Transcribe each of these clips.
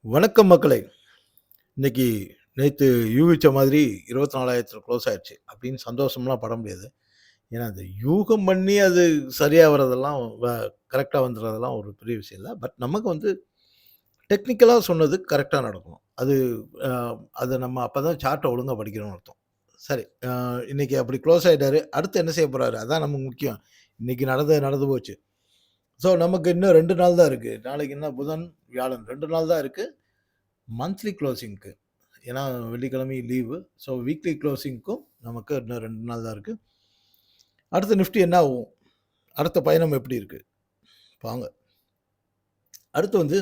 வணக்கம் மக்களே! இன்னைக்கு நேத்து யூகிச்ச மாதிரி 24,000த்துல க்ளோஸ் ஆயிருச்சு அப்படின்னு சந்தோஷம்லாம் பட முடியாது. ஏன்னா, அந்த யூகம் பண்ணி அது சரியா வரதெல்லாம் கரெக்ட்டா வந்துறதெல்லாம் ஒரு பெரிய விஷயம் இல்ல. பட் நமக்கு வந்து டெக்னிக்கலா சொன்னது கரெக்ட்டா நடக்கணும். அ அத நம்ம அப்பதான் சார்ட்ட ஒழுங்கா படிக்கிறோம்னு அர்த்தம். சரி, இன்னைக்கு அப்படி க்ளோஸ் ஆயிட்டாரு. அடுத்து என்ன செய்ய போறாரு? அதான் நமக்கு முக்கியம். இன்னைக்கு நடந்தது நடந்து போச்சு. ஸோ, நமக்கு இன்னும் 2 நாள் தான் இருக்கு. நாளைக்கு என்ன புதன், வியாழன் 2 நாள் தான் இருக்கு. மந்த்லி க்ளோசிங்க்கு. ஏன்னா வெள்ளிக்கிழமையும் லீவு. ஸோ வீக்லி க்ளோசிங்க்கும் நமக்கு இன்னும் 2 நாள் தான் இருக்கு. அடுத்த நிஃப்டி என்ன ஆகும்? அடுத்த பயணம் எப்படி இருக்கு? வாங்க. அடுத்து வந்து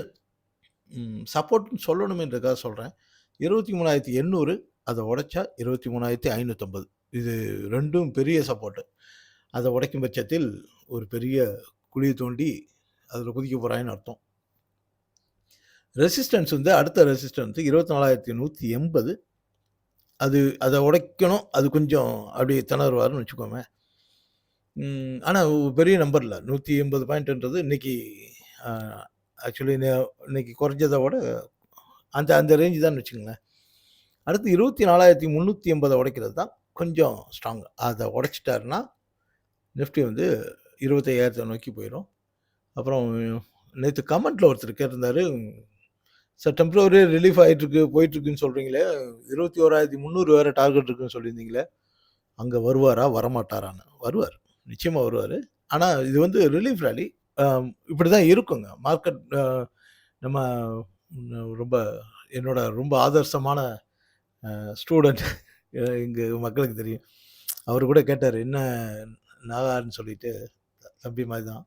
சப்போர்ட்ன்னு சொல்லணுமேன்றதுக்காக சொல்றேன். 23,800 அத உடைச்சா 23,550. இது 2ம் பெரிய சப்போர்ட். அத உடைக்கும் பட்சத்தில் ஒரு பெரிய குழிய தோண்டி அதில குதிக்க போறாய்ன்னு அர்த்தம். ரெசிஸ்டன்ஸ் வந்து அடுத்த ரெசிஸ்டன்ஸ் 24,180. அத உடைக்கணும். அது கொஞ்சம் அப்படியே திணறுவாருன்னு வச்சுக்கோங்க. ஆனா பெரிய நம்பர் இல்ல. 180 பாயிண்ட்ன்றது இன்னைக்கு அ ஆக்சுவலி இன்னைக்கு குறைஞ்சத விட அந்த அந்த ரேஞ்ச் தான்னு வச்சுக்கங்களேன். அடுத்து 24,380 உடைக்கிறது தான் கொஞ்சம் ஸ்ட்ராங். அத உடைச்சிட்டாருன்னா, நிஃப்டி வந்து 25,000 நோக்கி போயிரும். அப்புறம் நேத்து கமெண்ட்ல ஒருத்தர் கேட்டிருந்தாரு, "சார் டெம்பரரி ரிலீஃப் ஆயிட்டுருக்கு, போயிட்டுருக்குன்னு சொல்றீங்களே, 21,300 வேற டார்கெட் இருக்குன்னு சொல்லியிருந்தீங்களே, அங்க வருவாரா? வரமாட்டாரான்னு?" வருவாரு. நிச்சயமா வருவாரு. ஆனா இது வந்து ரிலீஃப் ராலி. அ இப்படிதான் இருக்குங்க. மார்க்கெட் நம்ம ரொம்ப என்னோட ரொம்ப ஆதர்சமான ஸ்டூடண்ட் எங்க மக்களுக்கு தெரியும். அவரு கூட கேட்டாரு, "என்ன நாகான்னு?" சொல்லிட்டு தம்பி மாரி தான்.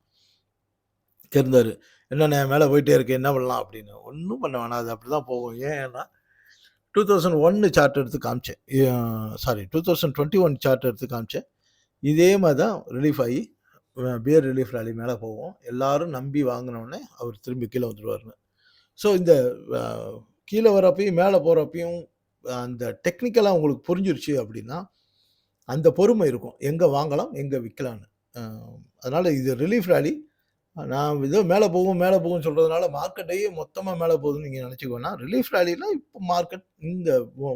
கேட்டிருந்தாரு. "என்னண்ணே மேல போயிட்டே இருக்கு. என்ன பண்ணலாம்?" அப்படின்னு. ஒண்ணும் பண்ண வேணாம். அது அப்படிதான் போகும். ஏன்னா 2001 சார்ட் எடுத்து காமிச்சேன். சாரி 2021 சார்ட் எடுத்து காமிச்சேன். இதே மாரி தான் ரிலீஃப் ஆயி பியர் ரிலீஃப் ராலி மேல போகும். எல்லாரும் நம்பி வாங்குனோனே, அவர் திரும்பி கீழ வந்துருவாருன்னு. ஸோ இந்த அ கீழ வரப்பயும், மேல போறப்பயும் அந்த டெக்னிக்கலா உங்களுக்கு புரிஞ்சிருச்சு அப்படின்னா, அந்த பொறுமை இருக்கும். எங்க வாங்கலாம், எங்க விக்கலான்னு. அ அதனால இது ரிலீஃப் ராலி. நான் ஏதோ மேல போகும், மேல போகும்ன்னு சொல்றதுனால மார்க்கெட்டையே மொத்தமா மேல போகுதுன்னு நீங்க நெனச்சுக்க வேணாம். ரிலீஃப் ராலில இப்ப மார்க்கெட் இந்த ஒ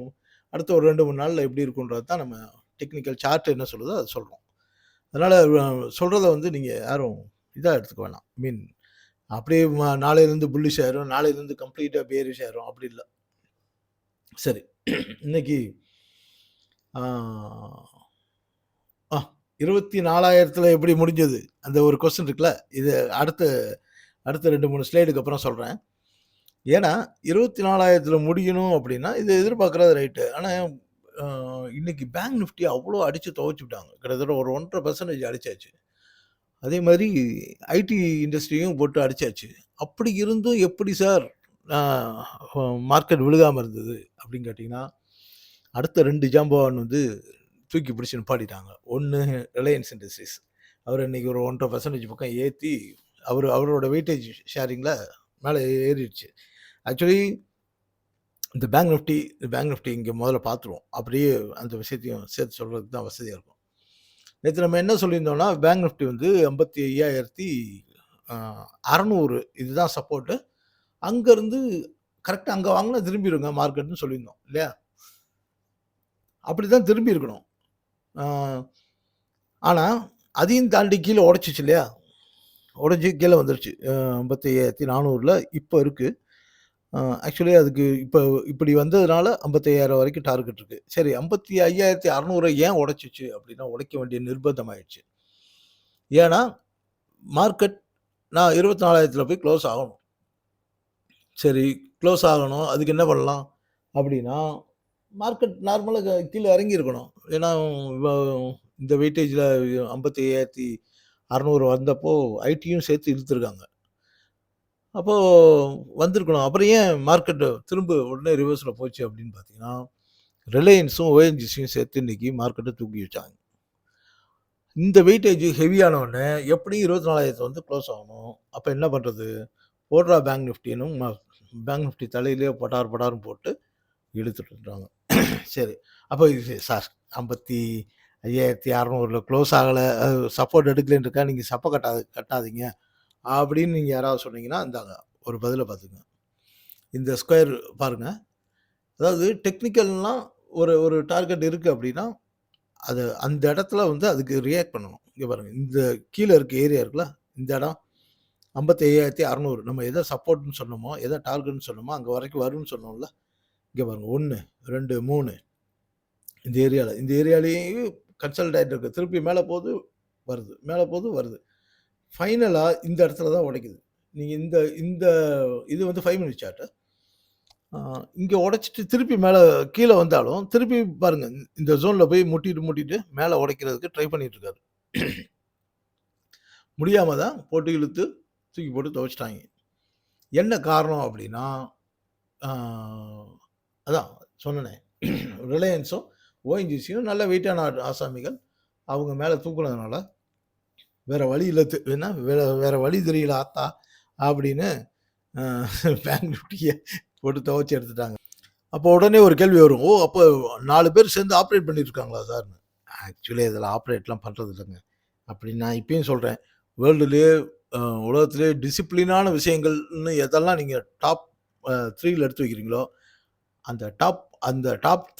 அடுத்த ஒரு 2, 3 நாள்ல எப்படி இருக்கும்ன்றது தான் நம்ம டெக்னிக்கல் சார்ட் என்ன சொல்லுதோ அத சொல்றோம். அதனால சொல்றத வந்து நீங்க யாரும் இதா எடுத்துக்க வேணாம். அப்படியே நாளையிலருந்து புல்லிஷ் ஆயிரும், நாளையிலருந்து கம்ப்ளீட்டா பேரிஷ் ஆயிரும் அப்படி இல்ல. சரி. இன்னைக்கு ஆ அ 24,000த்துல எப்படி முடிஞ்சது? அந்த ஒரு கொஸ்டின் இருக்குல்ல. இது அடுத்த அடுத்த 2, 3 ஸ்லைடுக்கு அப்புறம் சொல்றேன். ஏன்னா 24,000த்துல முடியணும் அப்படின்னா, இத எதிர்பார்க்கிறது ரைட்டு. ஆனா அ இன்னைக்கு பேங்க் நிஃப்டி அவ்ளோ அடிச்சு துவச்சுட்டாங்க. கிட்டத்தட்ட ஒரு 1½ % அடிச்சாச்சு. அதே மாரி ஐடி இண்டஸ்ட்ரியும் போட்டு அடிச்சாச்சு. அப்படி இருந்தும் எப்படி சார் அ மார்க்கெட் விழுகாம இருந்தது அப்படின்னு கேட்டீங்கன்னா, அடுத்த 2 ஜாம்பவான் வந்து தூக்கி பிடிச்சு நிப்பாட்டிட்டாங்க. ஒண்ணு ரிலையன்ஸ் இண்டஸ்ட்ரீஸ். அவர் இன்னைக்கு ஒரு 1½ % பக்கம் ஏத்தி அவரோட வெயிட்டேஜ் ஷேரிங்ல மேல ஏறிடுச்சு. ஆக்சுவலி இந்த பேங்க் நிஃப்டி இங்க முதல்ல பார்த்துருவோம். அப்படியே அந்த விஷயத்தையும் சேர்த்து சொல்றதுக்கு தான் வசதியா இருக்கும். நேத்து நம்ம என்ன சொல்லியிருந்தோம்னா, பேங்க் நிஃப்டி வந்து 55,600 இதுதான் சப்போர்ட்டு. அங்கருந்து கரெக்ட்டா அங்க வாங்குனா திரும்பிருங்க மார்க்கெட்ன்னு சொல்லியிருந்தோம் இல்லையா? அப்படிதான் திரும்பி இருக்கணும். ஆ ஆனா, அதையும் தாண்டி கீழ உடைச்சுச்சு இல்லையா? உடைஞ்சு கீழ வந்துருச்சு. 55,400ல இப்ப இருக்கு. ஆக்சுவலி அதுக்கு இப்ப இப்படி வந்ததுனால 55,000 வரைக்கும் டார்கெட் இருக்கு. சரி 55,600 ஏன் உடைச்சுச்சு அப்படின்னா, உடைக்க வேண்டிய நிர்பந்தம் ஆயிடுச்சு. ஏன்னா, மார்க்கெட் நான் 24,000த்துல போய் க்ளோஸ் ஆகணும். சரி க்ளோஸ் ஆகணும். அதுக்கு என்ன பண்ணலாம்? அப்படின்னா, மார்க்கெட் நார்மலா கீழ இறங்கியிருக்கணும். ஏன்னா, வ இந்த வெயிட்டேஜ்ல 55,600 வந்தப்போ ஐடியும் சேர்த்து இழுத்துருக்காங்க. அப்போ வந்திருக்கணும். அப்புறம் ஏன் மார்க்கெட் திரும்ப உடனே ரிவர்ஸ்ல போச்சு அப்படின்னு பார்த்தீங்கன்னா, ரிலையன்ஸும், ஓஎன்ஜிசியும் சேர்த்து இன்னைக்கு மார்க்கெட்ட தூக்கி வச்சாங்க. இந்த வெயிட்டேஜ் ஹெவியான உடனே எப்படியும் 24,000 வந்து க்ளோஸ் ஆகணும். அப்ப என்ன பண்றது? போடுறா பேங்க் நிஃப்டின்னும் பேங்க் நிஃப்டி தலையிலேயே படார் படார்ன்னு போட்டு இழுத்துட்டு இருக்காங்க. சரி. அப்ப இது சார் 55,600ல க்ளோஸ் ஆகல, சப்போர்ட் எடுக்கலன்னு இருக்கா, நீங்க கட்டாதீங்க அப்படின்னு நீங்க யாராவது சொன்னீங்கன்னா, இந்தாங்க ஒரு பதில பார்த்துக்கங்க. இந்த ஸ்கொயர் பாருங்க. அதாவது டெக்னிக்கல்னா ஒரு ஒரு டார்கெட் இருக்கு அப்படின்னா, அது அந்த இடத்துல வந்து அதுக்கு ரியாக்ட் பண்ணணும். இங்க பாருங்க. இந்த கீழ இருக்க ஏரியா இருக்குல்ல, இந்த இடம் 55,600 நம்ம எத சப்போர்ட்ன்னு சொன்னோமோ, எத டார்கெட்ன்னு சொன்னோமோ, அங்க வரைக்கும் வரும்ன்னு சொன்னோம்ல. இங்க பாருங்க 1, 2, 3 இந்த ஏரியால. இந்த ஏரியாலயும் கன்சாலிடேட் இருக்கு. திருப்பி மேல போகுது, வருது. மேல போகுது, வருது. ஃபைனலா இந்த இடத்துல தான் உடைக்குது. நீங்க இந்த இந்த இது வந்து 5 மினிட் சார்ட். இங்க உடைச்சிட்டு திருப்பி மேல கீழ வந்தாலும், திருப்பி பாருங்க இந்த ஜோன்ல போய் முட்டிட்டு மேல உடைக்கிறதுக்கு ட்ரை பண்ணிட்டு இருக்காரு. முடியாம தான் போட்டு இழுத்து தூக்கி போட்டு துவைச்சுட்டாங்க. என்ன காரணம் அப்படின்னா, ஆ அதான் சொன்னனே. ரிலையன்ஸும், ஓஎன்ஜிசியும் நல்ல வெயிட்டான ஆசாமிகள். அவங்க மேல தூக்குனதுனால, வேற வழி இல்ல என்ன வேற வழி தெரியல ஆத்தா அப்படின்னு பேங்க் நிஃப்டிய போட்டு துவைச்சு எடுத்துட்டாங்க. அப்போ உடனே ஒரு கேள்வி வரும். ஓ! அப்போ 4 பேர் சேர்ந்து ஆப்பரேட் பண்ணிட்டு இருக்காங்களா சார்ன்னு? ஆக்சுவலி அதில ஆப்பரேட்லாம் பண்றது இல்லங்க. அப்படின்னு நான் இப்பயும் சொல்றேன். வேர்ல்டுலயே உலகத்திலேயே டிசிப்ளினான விஷயங்கள்னு எதெல்லாம் நீங்க டாப் 3ல எடுத்து வைக்கிறீங்களோ, அந்த டாப்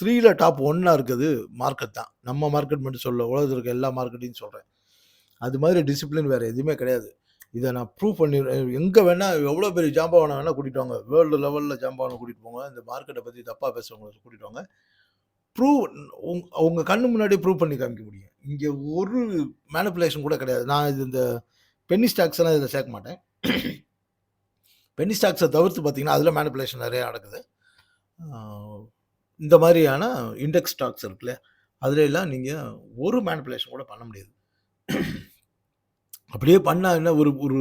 3ல டாப் 1னா இருக்குது மார்க்கெட் தான். நம்ம மார்க்கெட் மட்டும் சொல்லல. உலகத்தில இருக்க எல்லா மார்க்கெட்டையும் சொல்றேன். அது மாதிரி டிசிப்ளின் வேற எதுவுமே கிடையாது. இத நான் ப்ரூவ் எங்க வேணா எவ்வளோ பெரிய ஜாம்பவான வேணா கூட்டிட்டு வாங்க. வேர்ல்டு லெவல்ல ஜாம்பவான கூட்டிட்டு போங்க. இந்த மார்க்கெட்ட பத்தி தப்பா பேசுறவங்கள கூட்டிட்டு வாங்க. ப்ரூவ் உங்க கண்ணு முன்னாடியே ப்ரூவ் பண்ணி காமிக்க முடியும். இங்க ஒரு மேனிபுலேஷன் கூட கிடையாது. நான் இந்த பென்னி ஸ்டாக்ஸ் எல்லாம் இதில சேர்க்க மாட்டேன். பென்னி ஸ்டாக்ஸ தவிர்த்து பார்த்தீங்கன்னா, அதில மேனிபுலேஷன் நெறைய நடக்குது. இந்த மாதிரியான இண்டெக்ஸ் ஸ்டாக்ஸ் இருக்குல்ல, அதுல எல்லாம் நீங்க ஒரு மேனிபுலேஷன் கூட பண்ண முடியாது. அப்படியே பண்ணா என்ன ஒரு ஒரு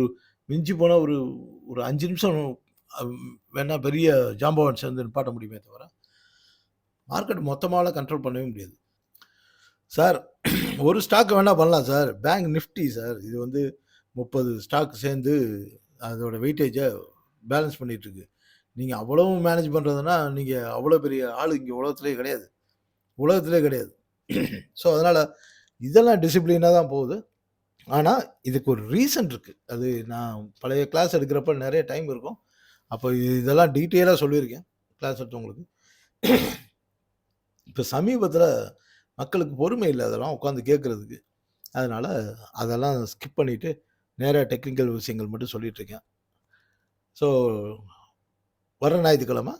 மிஞ்சி போனா ஒரு ஒரு 5 நிமிஷம் வேணா பெரிய ஜாம்பவான் சேர்ந்து நிப்பாட்ட முடியுமே தவிர, மார்க்கெட் மொத்தமாலாம் கண்ட்ரோல் பண்ணவே முடியாது. சார் ஒரு ஸ்டாக் வேணா பண்ணலாம் சார். Bank Nifty sir. இது வந்து 30 ஸ்டாக் சேர்ந்து அதோட வெயிட்டேஜ பேலன்ஸ் பண்ணிட்டு இருக்கு. நீங்க அவ்வளவும் மேனேஜ் பண்றதுன்னா, நீங்க அவ்வளோ பெரிய ஆளு இங்க உலகத்திலேயே கிடையாது. உலகத்திலேயே கிடையாது. ஸோ அதனால இதெல்லாம் டிசிப்ளினா தான் போகுது. ஆனா, இதுக்கு ஒரு ரீசன் இருக்கு. அது நான் பழைய கிளாஸ் எடுக்கிறப்ப நெறைய டைம் இருக்கும். அப்போ இதெல்லாம் டீட்டெயிலா சொல்லியிருக்கேன். கிளாஸ் எடுத்தவங்களுக்கு. இப்ப சமீபத்தில மக்களுக்கு பொறுமை இல்ல அதெல்லாம் உட்காந்து கேட்கறதுக்கு. அதனால அதெல்லாம் ஸ்கிப் பண்ணிட்டு, நேரா டெக்னிக்கல் விஷயங்கள் மட்டும் சொல்லிட்டு இருக்கேன். ஸோ வர ஞாயித்துக்கிழமை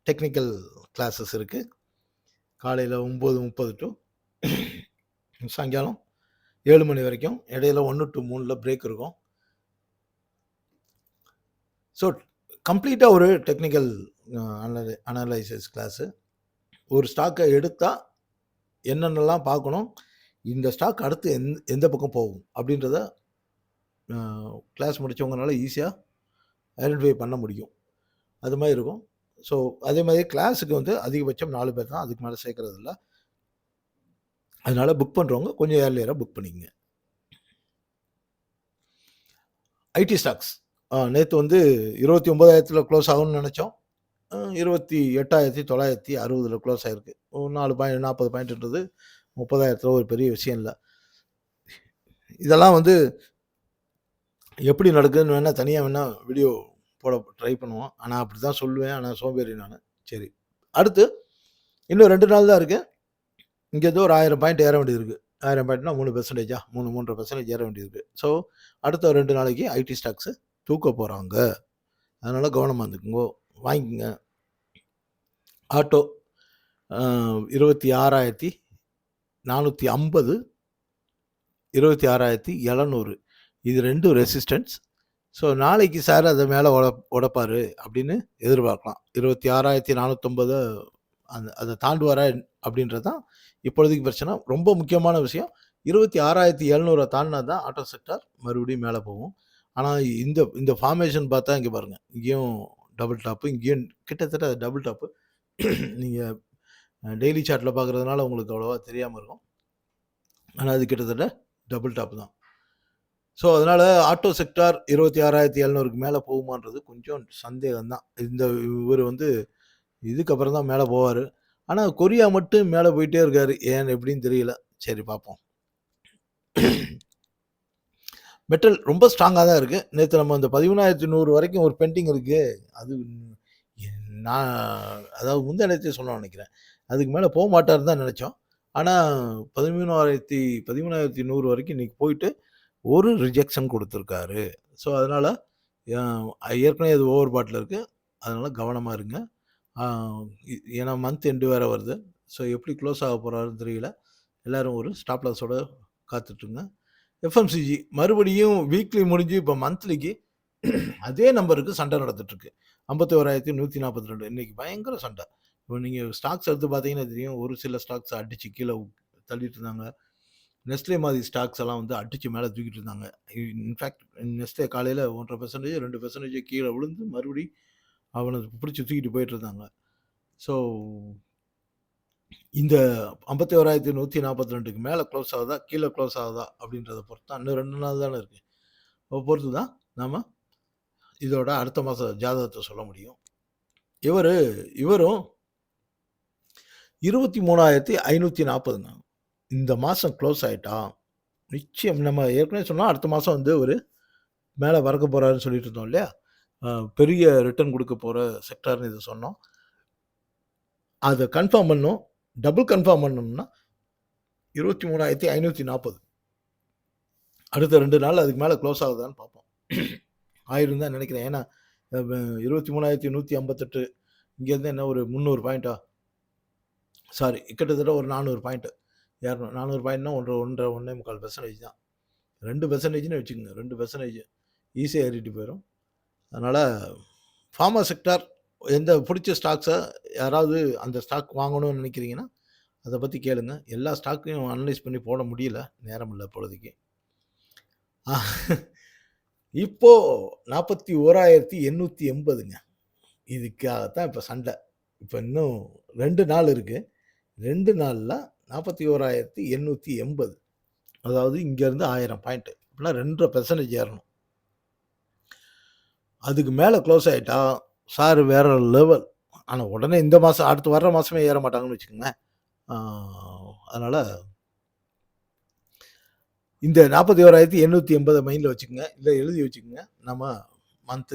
டெக்னிக்கல் கிளாஸஸ் இருக்கு. காலையில 9:30 டூ சாயங்காலம் 7 மணி வரைக்கும். இடையில 1 டூ 3ல பிரேக் இருக்கும். ஸோ கம்ப்ளீட்டா ஒரு டெக்னிக்கல் அனலைசிஸ் கிளாஸு. ஒரு ஸ்டாக்க எடுத்தா என்னென்னலாம் பார்க்கணும், இந்த ஸ்டாக் அடுத்து எந்த பக்கம் போகும் அப்படின்றத கிளாஸ் முடிச்சவங்கனால ஈஸியா ஐடென்டிஃபை பண்ண முடியும். அது மாரி இருக்கும். ஸோ அதே மாதிரி கிளாஸுக்கு வந்து அதிகபட்சம் 4 பேர் தான். அதுக்கு மேல சேர்க்கறது இல்ல. அதனால புக் பண்றவங்க கொஞ்சம் ஏர்லியரா புக் பண்ணிக்கங்க. ஐடி ஸ்டாக்ஸ் நேத்து வந்து 29,000ல க்ளோஸ் ஆகும்னு நெனச்சோம். 28,960ல க்ளோஸ் ஆயிருக்கு. ஒரு 40 பாயிண்ட்ன்றது 30,000த்துல ஒரு பெரிய விஷயம் இல்ல. இதெல்லாம் வந்து எப்படி நடக்குதுன்னு வேணா தனியா வேணா வீடியோ போட ட்ரை பண்ணுவோம். ஆனா அப்படிதான் சொல்லுவேன். ஆனா சோம்பேறி நானு. சரி. அடுத்து இன்னும் 2 நாள் தான் இருக்கு. இங்க ஏதோ ஒரு 1000 பாயிண்ட் ஏற வேண்டியது இருக்கு. 1000 பாயிண்ட்னா 3% 3.5% ஏற வேண்டியது இருக்கு. ஸோ அடுத்த 2 நாளைக்கு ஐடி ஸ்டாக்ஸ் தூக்க போறாங்க. அதனால கவனமா இருந்துக்குங்கோ. வாங்கிக்கங்க. ஆட்டோ 26,450 26,700 இது 2ம் ரெசிஸ்டன்ஸ். ஸோ நாளைக்கு சார் அத மேல உடைப்பாரு அப்படின்னு எதிர்பார்க்கலாம். 26,450 அத தாண்டுவாரா அப்படின்றது தான் இப்பொழுதைக்கு பிரச்சனை. ரொம்ப முக்கியமான விஷயம் 26,700 தாண்டுனா தான் ஆட்டோ செக்டார் மறுபடியும் மேல போகும். ஆனா இந்த ஃபார்மேஷன் பார்த்தா இங்க பாருங்க. இங்கேயும் டபுள் டாப், இங்கேயும் கிட்டத்தட்ட டபுள் டாப். நீங்க டெய்லி சார்ட்ல பார்க்கறதுனால உங்களுக்கு அவ்வளவா தெரியாம இருக்கும். ஆனா அது கிட்டத்தட்ட டபுள் டாப் தான். ஸோ அதனால ஆட்டோ செக்டார் 26,700க்கு மேல போகுமான்றது கொஞ்சம் சந்தேகம் தான். இவரு வந்து இதுக்கப்புறம் தான் மேல போவாரு. ஆனா கொரியா மட்டும் மேல போயிட்டே இருக்காரு. ஏன் எப்படின்னு தெரியல. சரி பார்ப்போம். மெட்டல் ரொம்ப ஸ்ட்ராங்கா தான் இருக்கு. நேத்து நம்ம அந்த 11,100 வரைக்கும் ஒரு பெண்டிங் இருக்கு. அது நான் அதாவது முந்தா நேத்தே சொன்னோம்னு நெனைக்கிறேன். அதுக்கு மேல மாட்டாருன்னு தான் நெனச்சோம். ஆனா 13,100 வரைக்கும் இன்னைக்கு போயிட்டு, ஒரு ரிஜெக்ஷன் குடுத்துருக்காரு. ஸோ, அதனால அ ஏற்கனவே அது ஓவர் பாட்ல இருக்கு. அதனால கவனமா இருங்க. ஆ ஏன்னா மந்த் எண்ட் வேற வருது. ஸோ, எப்படி க்ளோஸ் ஆக போறாருன்னு தெரியல. எல்லாரும் ஒரு ஸ்டாப் லாஸோட காத்துட்ருங்க. எஃப்எம்சிஜி மறுபடியும் வீக்லி முடிஞ்சு இப்ப மந்த்லிக்கு அதே நம்பருக்கு சண்டை நடந்துட்டுருக்கு. 51,142 இன்னைக்கு பயங்கர சண்டை. இப்போ நீங்க ஸ்டாக்ஸ் எடுத்து பார்த்தீங்கன்னா தெரியும். ஒரு சில ஸ்டாக்ஸ் அடிச்சு கீழ தள்ளிட்டு இருந்தாங்க. நெஸ்ட்லே மாதிரி ஸ்டாக்ஸ் எல்லாம் வந்து அடிச்சு மேல தூக்கிட்டு இருந்தாங்க. இன்ஃபாக்ட் நெஸ்ட்லே காலையில 1.5% 2% கீழ விழுந்து மறுபடி அவன பிடிச்சு தூக்கிட்டு போயிட்டு இருந்தாங்க. ஸோ இந்த 51,142க்கு மேல க்ளோஸ் ஆகுதா, கீழ க்ளோஸ் ஆகுதா அப்படின்றத பொறுத்து தான். இன்னும் 2 நாள் தானே இருக்கு. அப்ப பொறுத்து தான் நாம இதோட அடுத்த மாச ஜாதகத்த சொல்ல முடியும். இவரும் 23,540ங்க. இந்த மாசம் க்ளோஸ் ஆயிட்டா, நிச்சயம் நம்ம ஏற்கனவே சொன்னோம் அடுத்த மாசம் வந்து ஒரு மேல பறக்க போறாருன்னு சொல்லிட்டு இருந்தோம் இல்லையா? பெரிய ரிட்டர்ன் குடுக்க போற செக்டார்ன்னு இத சொன்னோம். அத கன்ஃபார்ம் பண்ணணும். டபுள் கன்ஃபார்ம் பண்ணணும்னா 23,540 அடுத்த 2 நாள் அதுக்கு மேல க்ளோஸ் ஆகுதான்னு பார்ப்போம். ஆயிரும் தான் நெனைக்கிறேன். ஏன்னா 23,158 இங்கேருந்து என்ன ஒரு 300 பாயிண்டா? சாரி கிட்டத்தட்ட ஒரு 400 பாயிண்ட். 400 பாயிண்ட்னா 1.5% தான். 2%ன்னு வச்சுக்கோங்க. 2% ஈஸியா ஏறிட்டு போயிரும். அதனால ஃபார்மா செக்டார் எந்த புடிச்ச ஸ்டாக்ஸ யாராவது அந்த ஸ்டாக் வாங்கணும்னு நெனைக்கிறீங்கன்னா, அத பத்தி கேளுங்க. எல்லா ஸ்டாக்கையும் அனலைஸ் பண்ணி போட முடியல. நேரம் இல்ல இப்பொழுதைக்கு. இப்போ 41,880ங்க. இதுக்காகத்தான் இப்ப சண்டை. இப்ப இன்னும் 2 நாள் இருக்கு. 2 நாள்ல 41,880 அதாவது இங்கேருந்து 1000 பாயிண்ட். அப்படின்னா 2.5% ஏறணும். அதுக்கு மேல க்ளோஸ் ஆயிட்டா, சார் வேற லெவல். ஆனா உடனே இந்த மாசம் அடுத்து வர்ற மாசமே ஏற மாட்டாங்கன்னு வச்சுக்கோங்களேன். அதனால இந்த 41,880 மைண்ட்ல வச்சுக்கோங்க. இல்ல எழுதி வச்சுக்கோங்க. நம்ம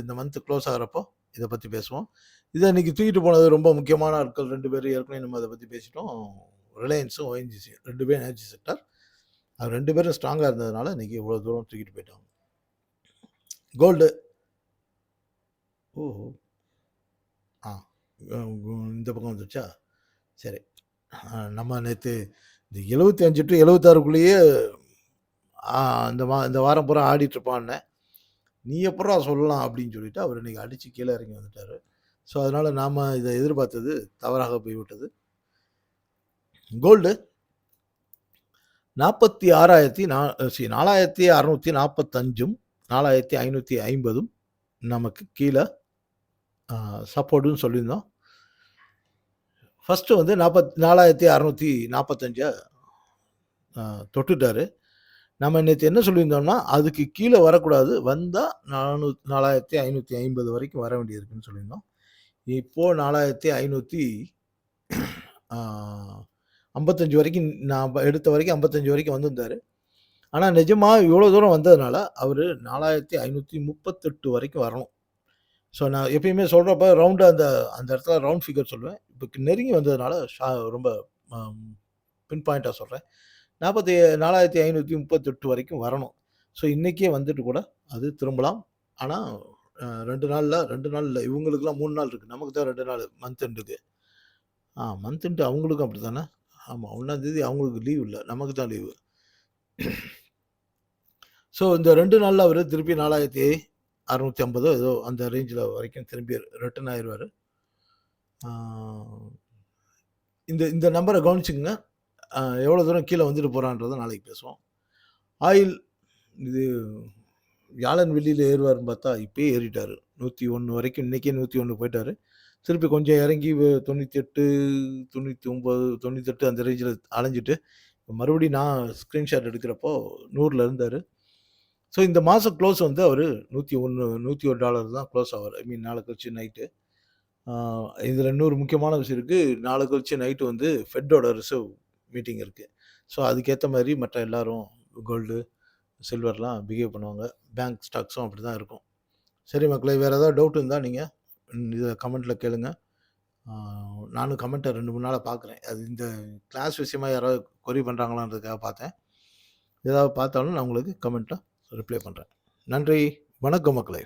இந்த மந்த் க்ளோஸ் ஆகுறப்போ இத பத்தி பேசுவோம். இத இன்னைக்கு தூக்கிட்டு போனது ரொம்ப முக்கியமான ஆட்கள் 2 பேரு. ஏற்கனவே நம்ம அத பத்தி பேசிட்டோம். ரிலையன்ஸும், ஓஎன்ஜிசி 2 பேரும் எனர்ஜி செக்டார். அது 2 பேரும் ஸ்ட்ராங்கா இருந்ததுனால இன்னைக்கு இவ்வளோ தூரம் தூக்கிட்டு போயிட்டாங்க. கோல்டு. ஓஹோ! ஆ இந்த பக்கம் வந்துருச்சா? சரி. நம்ம நேத்து இந்த 75 டூ 76க்குள்ளேயே இந்த வாரம் பூரா ஆடிட்டு இருப்பான்னேன். நீ எப்புட்றா சொல்லலாம் அப்படின்னு சொல்லிட்டு அவர் இன்னைக்கு அடிச்சு கீழ இறங்கி வந்துட்டாரு. ஸோ அதனால நாம இத எதிர்பார்த்தது தவறாக போய்விட்டது. கோல்டு 4,645ம் 4,550ம் நமக்கு கீழ சப்போர்ட்ன்னு சொல்லியிருந்தோம். ஃபர்ஸ்ட் வந்து 4,645 தொட்டுட்டாரு. நம்ம நேத்து என்ன சொல்லியிருந்தோம்னா, அதுக்கு கீழ வரக்கூடாது. வந்தா 4,550 வரைக்கும் வர வேண்டியிருக்குன்னு சொல்லியிருந்தோம். இப்போ 4,555 வரைக்கும் நான் எடுத்த வரைக்கும் 55 வரைக்கும் வந்திருந்தாரு. ஆனா நிஜமா இவ்வளோ தூரம் வந்ததுனால, அவரு 4,538 வரைக்கும் வரணும். ஸோ நான் எப்பயுமே சொல்றப்ப ரவுண்டா அந்த இடத்துல ரவுண்ட் ஃபிகர் சொல்லுவேன். இப்போ நெருங்கி வந்ததுனால ரொம்ப பின் பாயிண்ட்டா சொல்றேன். 4,538 வரைக்கும் வரணும். ஸோ இன்னைக்கே வந்துட்டு கூட அது திரும்பலாம். ஆனா 2 நாள்ல 2 நாள் இல்ல. இவங்களுக்கெல்லாம் 3 நாள் இருக்கு. நமக்கு தான் 2 நாள் மந்த் எண்டுக்கு. மந்த் எண்ட் அவங்களுக்கும் அப்படித்தானே? ஆமா. 1ஆம் தேதி அவங்களுக்கு லீவ் இல்ல. நமக்கு தான் லீவு. ஸோ இந்த 2 நாள்ல அவரு திருப்பி 4,650 ஏதோ அந்த ரேஞ்சில வரைக்கும் திரும்பி ரிட்டர்ன் ஆயிருவாரு. இந்த நம்பர கவனிச்சுக்கங்க. எவ்வளோ தூரம் கீழ வந்துட்டு போறான்றத நாளைக்கு பேசுவோம். ஆயில் இது வியாழன், வெள்ளியில ஏறுவாருன்னு பார்த்தா, இப்பயே ஏறிட்டாரு. 101 வரைக்கும் இன்னைக்கே 101 போயிட்டாரு. திருப்பி கொஞ்சம் இறங்கி 98, 99, 98 அந்த ரேஞ்சில அலைஞ்சிட்டு, மறுபடியும் நான் ஸ்க்ரீன்ஷாட் எடுக்கிறப்போ 100ல இருந்தாரு. ஸோ இந்த மாசம் க்ளோஸ் வந்து அவரு $101 தான் க்ளோஸ் ஆவாரு. ஐ மீன் நாளை கழிச்சு நைட்டு. இதில இன்னொரு முக்கியமான விஷயம் இருக்கு. நாளை கழிச்சு நைட்டு வந்து ஃபெட்டோட ரிசர்வ் மீட்டிங் இருக்கு. ஸோ அதுக்கேத்த மாரி மற்ற எல்லாரும் கோல்டு, சில்வர்லாம் பிஹேவ் பண்ணுவாங்க. பேங்க் ஸ்டாக்ஸும் அப்படிதான் இருக்கும். சரி மக்களே, வேற ஏதாவது டவுட் இருந்தா நீங்க இத கமெண்ட்ல கேளுங்க. நானும் கமெண்ட்ட 2, 3 நாளா பார்க்குறேன். அது இந்த கிளாஸ் விஷயமா யாராவது கொரி பண்றாங்களான்றதுக்காக பார்த்தேன். ஏதாவது பார்த்தாலும் நான் உங்களுக்கு கமெண்ட்டா ரிப்ளை பண்றேன். நன்றி. வணக்கம் மக்களே!